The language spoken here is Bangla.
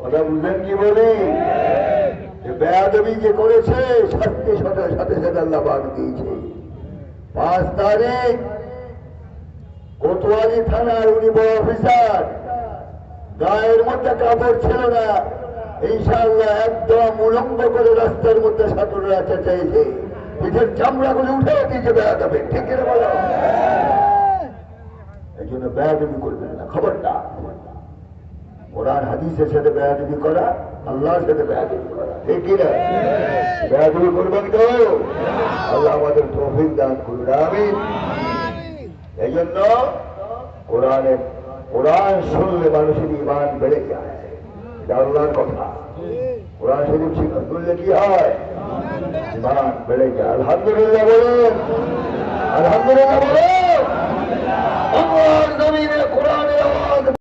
কথা বুঝলেন কি বলি? যে বেয়াদবি যে করেছে শাস্তি সাথে সাথে সাথে আল্লাহ পাক দিয়েছে। 5 তারিখ কোতোয়ালি থানার উনি বড় অফিসার, গায়ের মধ্যে কাপড় ছিল না, ইনশাআল্লাহ একদম উলঙ্গ করে রাস্তার মধ্যে সাঁতরে রাখতে চাইছে, পিঠের চামড়াগুলো উঠে দিয়েছে বেয়াদবে। ঠিক করে বলো? এই জন্য বেয়াদবি করবেন না, খবরদার। কোরআন হাদিসের সাথে বেয়াদবি করা, আল্লাহর সাথে বেয়াদবি করা, ঠিক কিনা? বেয়াদবি করবেন তো? আল্লাহ আমাদের তৌফিক দান করুন, আমিন। এই জন্য কোরআন শুনলে মানুষের ঈমান বেড়ে যায়, এটা আল্লাহর কথা। কোরআন শরীফ শুনলে কি হয়? ঈমান বেড়ে যায়। আলহামদুলিল্লাহ বলুন, আলহামদুলিল্লাহ বলুন। আল্লাহর জমিনে